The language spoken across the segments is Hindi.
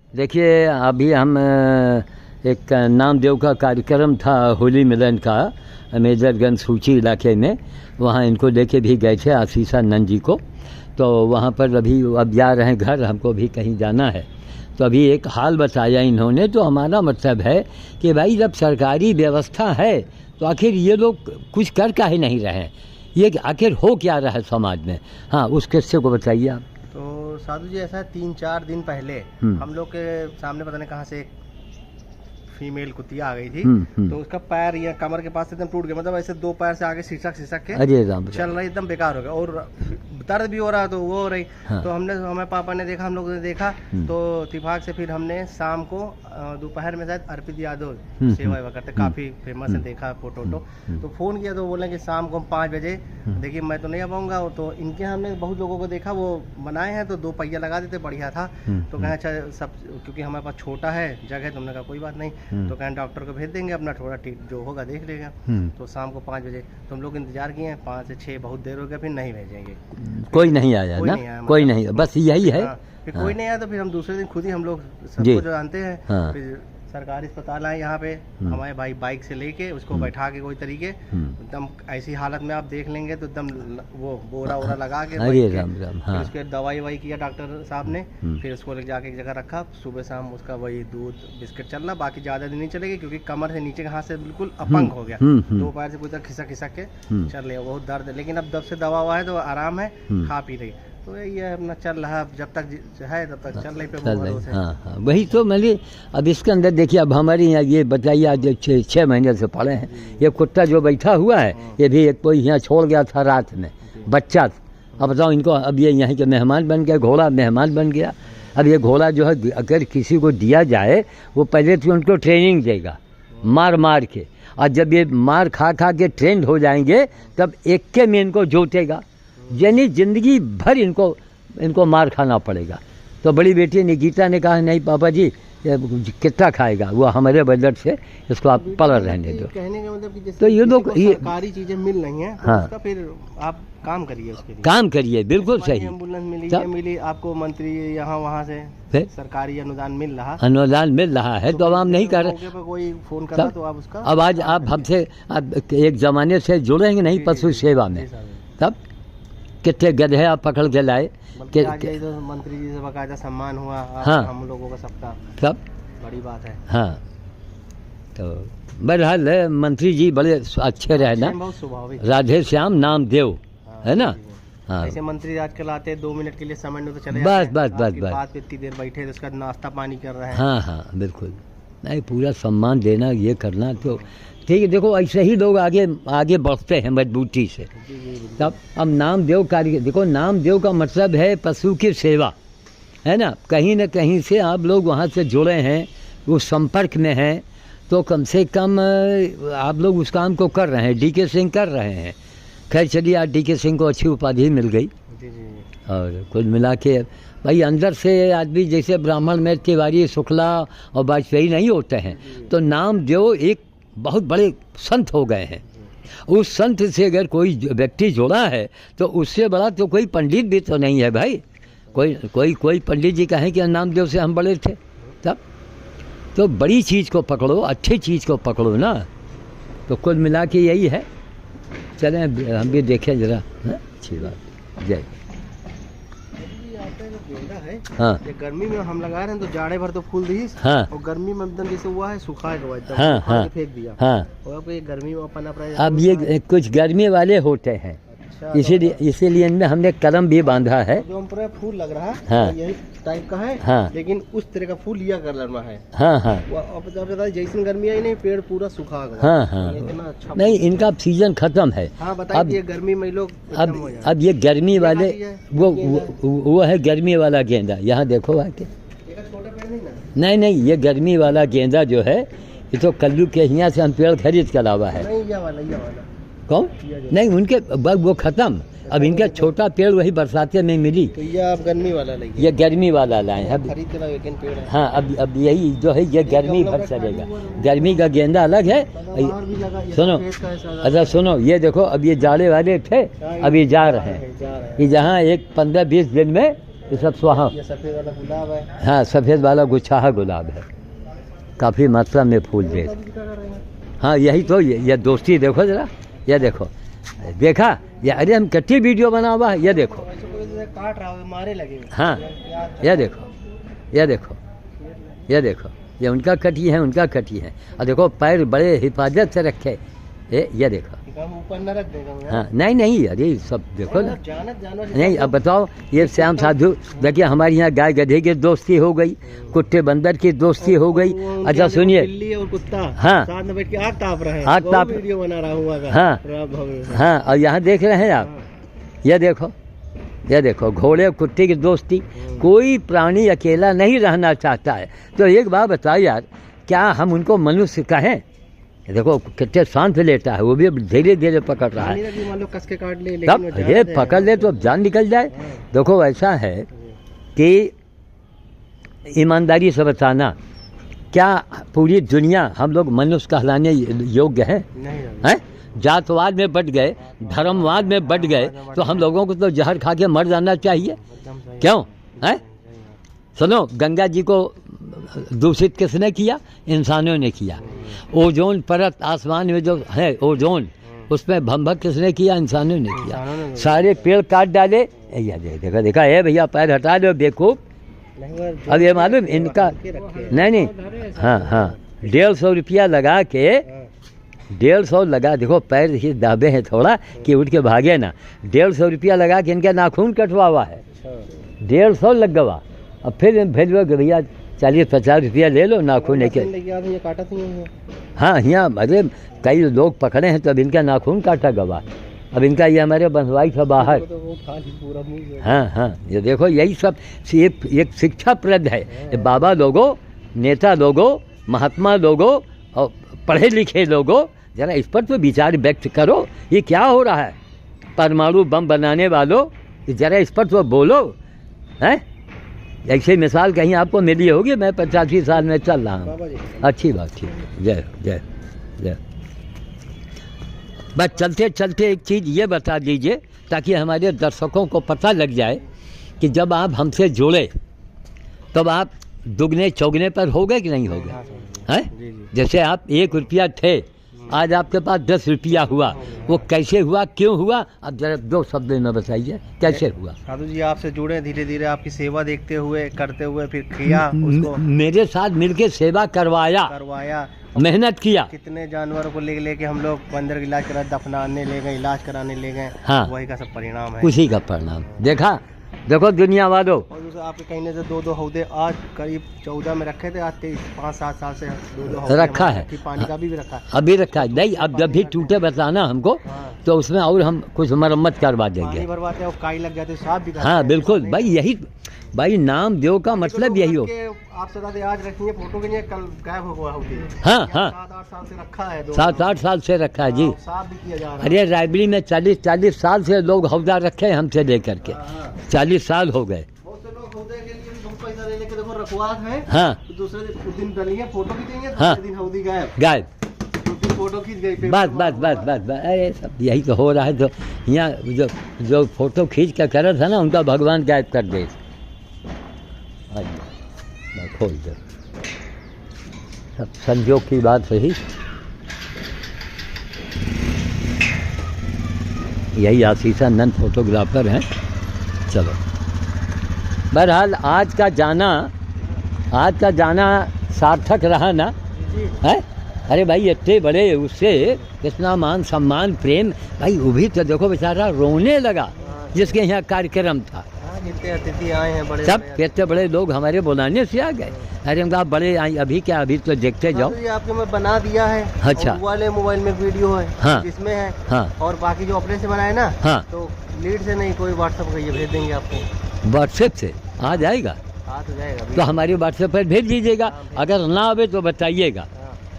देखिए अभी हम एक नामदेव का कार्यक्रम था होली मिलन का मेजरगंज सूची इलाके में, वहाँ इनको लेके भी गए थे आशीषानंद जी को। तो वहाँ पर अभी अब जा रहे हैं घर, हमको भी कहीं जाना है। तो अभी एक हाल बताया इन्होंने, तो हमारा मतलब है कि भाई जब सरकारी व्यवस्था है तो आखिर ये लोग कुछ कर काहे नहीं रहे हैं, ये आखिर हो क्या रहा है समाज में। हाँ, उस किस्से को बताइए आप। तो साधु जी, ऐसा 3-4 दिन पहले हम लोग के सामने पता नहीं कहाँ से एक फीमेल कुतिया आ गई थी। तो उसका पैर या कमर के पास एकदम टूट गया, मतलब ऐसे 2 पैर से आगे सिसक के चल रही, एकदम बेकार हो गया और दर्द भी हो रहा, तो वो हो रही। हाँ। तो हमें पापा ने देखा, हम लोगों ने देखा, तो इत्तेफाक से फिर हमने शाम को दोपहर में शायद अर्पित यादव सेवा वेवा करते, काफी फेमस है, देखा फोटो तो फोन किया, तो बोले कि शाम को 5 बजे। देखिए मैं तो नहीं आ पाऊंगा, तो इनके हमने बहुत लोगों को देखा वो बनाए हैं, तो 2 पहिया लगा देते, बढ़िया था। तो कहें अच्छा सब, क्योंकि हमारे पास छोटा है जगह, तुमने कहा कोई बात नहीं, तो कहें डॉक्टर को भेज देंगे, अपना थोड़ा जो होगा देख लेगा। तो शाम को 5 बजे तो हम लोग इंतजार किए हैं, 5 से 6 बहुत देर हो गया, फिर नहीं भेजेंगे, कोई नहीं आया ना, कोई नहीं, बस यही है। फिर कोई नहीं आया, तो फिर हम दूसरे दिन खुद ही, हम लोग सबको जो जानते हैं, फिर सरकारी अस्पताल आए यहाँ पे, हमारे भाई बाइक से लेके उसको बैठा के कोई तरीके एकदम ऐसी हालत में आप देख लेंगे तो एकदम वो बोरा वोरा लगा के, फिर उसके दवाई ववाई किया डॉक्टर साहब ने, फिर उसको ले जाके एक जगह रखा, सुबह शाम उसका वही दूध बिस्किट चल रहा, बाकी ज्यादा दिन नहीं चलेगी, क्योंकि कमर से नीचे के हाथ से बिल्कुल अपंग हो गया, 2 पैर से पूरा खिसक के चल रही है, बहुत दर्द है, लेकिन अब जब से दवा हुआ है तो आराम है, खा पी रही, तो ये अपना चल रहा, जब तक है तब तक चल रही पे। हाँ, वही तो मैंने अब इसके अंदर देखिए, अब हमारे यहाँ ये बताइए, आज 6 महीने से पड़े हैं, ये कुत्ता जो बैठा हुआ है, ये भी एक कोई यहाँ छोड़ गया था रात में, बच्चा। अब बताओ इनको, अब ये यहाँ के मेहमान बन गया, घोड़ा मेहमान बन गया। अब ये घोड़ा जो है अगर किसी को दिया जाए, वो पहले तो उनको ट्रेनिंग देगा मार के, और जब ये मार खा के ट्रेंड हो जाएंगे, तब एक में इनको जोतेगा, यानी जिंदगी भर इनको मार खाना पड़ेगा। तो बड़ी बेटी निकिता ने कहा नहीं पापा जी, कितना खाएगा, वो हमारे बजट से इसको आप पल रहने दो। कहने का मतलब कि तो ये लोग सरकारी चीजें मिल रही हैं, तो उसका फिर आप काम करिए, उसके लिए काम करिए, बिल्कुल सही। एम्बुलेंस मिली आपको, मंत्री यहाँ वहाँ से सरकारी अनुदान मिल रहा है, तो अब हम नहीं कर रहे, कोई फोन करा तो आप उसका, अब आज आप हमसे एक जमाने से जुड़ेंगे नहीं पशु सेवा में, तब कितने गधे आप पकड़ के लाए, तो मंत्री जी से बकायदा सम्मान हुआ। हाँ, हम लोगों का सबका सब बड़ी बात है। हाँ, तो बहरहाल मंत्री जी बड़े अच्छे रहे ना, राधे श्याम नामदेव है ना। हाँ, ऐसे मंत्री आजकल आते हैं 2 मिनट के लिए समय नहीं तो चले बस बात पे इतनी देर बैठे, तो उसका नाश्ता पानी कर रहे हैं। हाँ, बिल्कुल नहीं, पूरा सम्मान देना, ये करना तो ठीक है। देखो ऐसे ही लोग आगे बढ़ते हैं मजबूती से। तब अब नामदेव कार्य, देखो नामदेव का मतलब है पशु की सेवा, है ना। कहीं न कहीं से आप लोग वहाँ से जुड़े हैं, उस संपर्क में हैं, तो कम से कम आप लोग उस काम को कर रहे हैं। DK सिंह कर रहे हैं, खैर चलिए आज DK सिंह को अच्छी उपाधि मिल गई। और कुल मिला के भाई अंदर से आदमी, जैसे ब्राह्मण में तिवारी, शुक्ला और वाजपेयी नहीं होते हैं, तो नामदेव एक बहुत बड़े संत हो गए हैं। उस संत से अगर कोई व्यक्ति जुड़ा है, तो उससे बड़ा तो कोई पंडित भी तो नहीं है भाई। कोई पंडित जी कहें कि नामदेव से हम बड़े थे, तब तो बड़ी चीज़ को पकड़ो, अच्छी चीज़ को पकड़ो ना। तो कुल मिला के यही है। चलें हम भी देखें जरा, अच्छी बात। जय। हाँ, गर्मी में हम लगा रहे हैं, तो जाड़े भर तो फूल दी। हाँ, और गर्मी में एकदम जैसे हुआ है, सुखा है, फेंक दिया। हाँ, और ये गर्मी में अपना अब ये कुछ गर्मी वाले होते हैं, इसीलिए इनमें हमने कलम भी बांधा है। जो पूरा फूल लग रहा है, हाँ, यही टाइप का है। हाँ, लेकिन उस तरह का फूल लिया कलर में है। हाँ, जैसे गर्मी आई नहीं, पेड़ पूरा सूखा गया। हाँ, अच्छा नहीं, इनका सीजन खत्म है। हाँ, बताइए गर्मी में लोग अब ये गर्मी वाले, वो है गर्मी वाला गेंदा। यहाँ देखो आके, नहीं, ये गर्मी वाला गेंदा जो है, ये तो कल्लू के यहाँ से हम पेड़ खरीद के लावा है। कौन नहीं, उनके वो खत्म। अब इनका छोटा पेड़ वही बरसाते में मिली, तो ये आप गर्मी वाला लाइए। ये गर्मी वाला लाए हैं खरीद के लाए, पेड़ है। हाँ, अब यही जो है ये गर्मी भर चलेगा। गर्मी का गेंदा अलग है। सुनो, अच्छा सुनो, ये देखो अब ये जाड़े वाले थे, अब ये जा रहे हैं। ये जहाँ एक 15-20 दिन में ये सब सुहा। ये सफेद वाला गुलाब है। हाँ, सफ़ेद वाला गुच्छाहा गुलाब है, काफ़ी मात्रा में फूल दे। हाँ, यही तो ये दोस्ती देखो ज़रा, ये देखो, देखा ये, अरे हम कट्टी वीडियो बना हुआ है, ये देखो, काट रहा है, मारे लगे। हाँ, ये देखो, ये देखो, ये देखो, ये उनका कटी है, उनका कटी है, और देखो पैर बड़े हिफाजत से रखे, ये देखो, ऊपर न रख देगा। हाँ, नहीं नहीं, अरे सब देखो ना, जानवर नहीं। अब बताओ, ये श्याम साधु देखिए, हमारे यहाँ गाय गधे की दोस्ती हो गई, कुत्ते बंदर की दोस्ती हो गई। अच्छा सुनिए, बिल्ली और कुत्ता हाँ, साथ में बैठ के आग ताप रहे हैं, आग ताप, वीडियो बना रहा हूँ। हाँ हाँ, और यहाँ देख रहे हैं आप, ये देखो, ये देखो, घोड़े कुत्ते की दोस्ती। कोई प्राणी अकेला नहीं रहना चाहता है। तो एक बात बताओ यार, क्या हम उनको मनुष्य कहें? देखो कितने शांत लेता है, वो भी धीरे धीरे पकड़ रहा है। मान लो कस के काट ले, तब ये पकड़ ले तो अब जान निकल जाए। देखो ऐसा है कि ईमानदारी से बताना, क्या पूरी दुनिया हम लोग मनुष्य कहलाने योग्य हैं? हैं? जातवाद में बट गए, धर्मवाद में बट गए, तो हम लोगों को तो जहर खा के मर जाना चाहिए। क्यों है? सुनो, गंगा जी को दूषित किसने किया? इंसानों ने किया। ओजोन परत आसमान में जो है ओजोन, उसमें भंभक किसने किया? इंसानों ने किया। सारे पेड़ काट डाले। देखा देखा है भैया, पैर हटा दो बेवकूफ। अब ये मालूम इनका नहीं, हाँ हाँ, 150 रुपया लगा के, 150 लगा, देखो पैर ही दाबे हैं थोड़ा कि उठ के भागे ना। 150 रुपया लगा के इनका नाखून कटवा हुआ है, 150 लग गवा। अब फिर भेजो कि भैया 40-50 रुपया ले लो नाखून लेके। हाँ, यहाँ अरे कई लोग पकड़े हैं तो अब इनका नाखून काटा गवा। अब इनका ये हमारे बंधवाई था बाहर। हाँ हाँ, ये देखो, यही सब एक शिक्षाप्रद है। ये बाबा लोगों, नेता लोगों, महात्मा लोगों और पढ़े लिखे लोगों, जरा इस पर तो विचार व्यक्त करो। ये क्या हो रहा है? परमाणु बम बनाने वालों, जरा इस पर तो बोलो। हैं? ऐसे मिसाल कहीं आपको मिली होगी। मैं 85 साल में चल रहा हूँ। अच्छी बात, ठीक, जय जय जय। बस चलते चलते एक चीज़ ये बता दीजिए, ताकि हमारे दर्शकों को पता लग जाए कि जब आप हमसे जुड़े तब आप दुगने चौगने पर हो गए कि नहीं हो गए? हैं? जैसे आप 1 रुपया थे, आज आपके पास 10 रुपया हुआ। वो कैसे हुआ, क्यों हुआ? अब जरा 2 शब्द में बताइए, कैसे हुआ? साधु जी आपसे जुड़े, धीरे धीरे आपकी सेवा देखते हुए, करते हुए, फिर किया उसको। मेरे साथ मिलके सेवा करवाया, मेहनत किया। कितने जानवरों को लेके हम लोग बंदर का इलाज करा, दफनाने ले गए, इलाज कराने ले गए। हाँ, वही का सब परिणाम है, उसी का परिणाम। देखा, देखो दुनिया वालों। और दूसरा आपके कहने से 2-2 हौदे आज करीब 14 में रखे थे, आज 5-7 साल से 2-2 हौदे रखा है। पानी का भी रखा है, अभी रखा है। नहीं, अब जब भी टूटे बताना हमको। तो उसमें और हम कुछ मरम्मत करवा देंगे। पानी भरवाते हैं, काई लग जाते, साफ भी। हाँ बिल्कुल भाई, यही भाई नामदेव का मतलब यही हो। आप सदा आज रखिए फोटो के लिए, कल गायब हुआ होगी। हाँ हाँ, 7-8 साल से रखा है, 7-8 साल से रखा है जी। साफ भी किया जा रहा है। अरे रायबरी में 40-40 साल से लोग हौदा रखे हैं हमसे लेकर के। 40 साल हो गए। बहुत से लोग हौदे के लिए भी पैसा लेने के देखो रखवात है। हाँ, दूसरे दिन डलिए, फोटो खींचेंगे, हाँ, दूसरे दिन हौदी गायब, फोटो खींच गई। बस बस बस बस बस, अरे सब यही तो हो रहा है। तो यहाँ जो फोटो खींच कर रहा था ना, उनका भगवान गायब कर दे। खोल दो, सब संजोग की बात रही। यही आशीषानंद फोटोग्राफर हैं। चलो, बहरहाल आज का जाना सार्थक रहा ना? है? अरे भाई इतने बड़े उससे कितना मान सम्मान प्रेम, भाई वो भी तो देखो बेचारा रोने लगा जिसके यहाँ कार्यक्रम था। कितने अतिथि आए हैं, बड़े सब कितने बड़े लोग हमारे बुलाने से आ गए। अरे हम कहा बड़े आई, अभी क्या, अभी तो देखते जाओ। ये आपके मैं बना दिया है। अच्छा, वाले मोबाइल में वीडियो है। हाँ, इसमें है। हाँ, और बाकी जो अपने से बनाए ना, हाँ, तो लीड से नहीं, कोई व्हाट्सएप का ये भेज देंगे आपको। व्हाट्सएप से आ जाएगा? आ तो जाएगा। तो हमारे व्हाट्सएप पर भेज दीजिएगा। अगर ना आवे तो बताइएगा।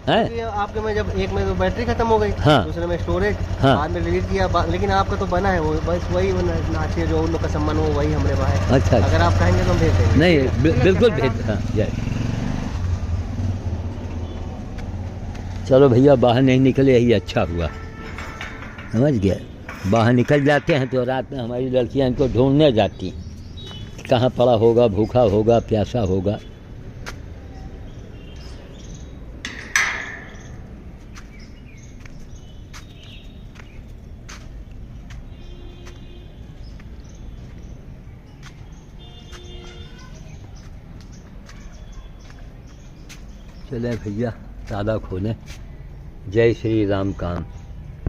है? आपके में जब एक में तो बैटरी खत्म हो गई, हाँ, दूसरे में स्टोरेज, हाँ, बाद में डिलीट किया, लेकिन आपका तो बना है वो, बस वही नाचे जो उन लोग का सम्मान हो वही हमारे पास है। अच्छा, अगर आप कहेंगे तो हम भेज देंगे। नहीं बिल्कुल भेज। हाँ, जय। चलो भैया, बाहर नहीं निकले यही अच्छा हुआ, समझ गया। बाहर निकल जाते हैं तो रात में हमारी लड़कियां इनको ढूंढने जाती, कहाँ पड़ा होगा, भूखा होगा, प्यासा होगा। चले भैया, ताला खोलें। जय श्री राम काम।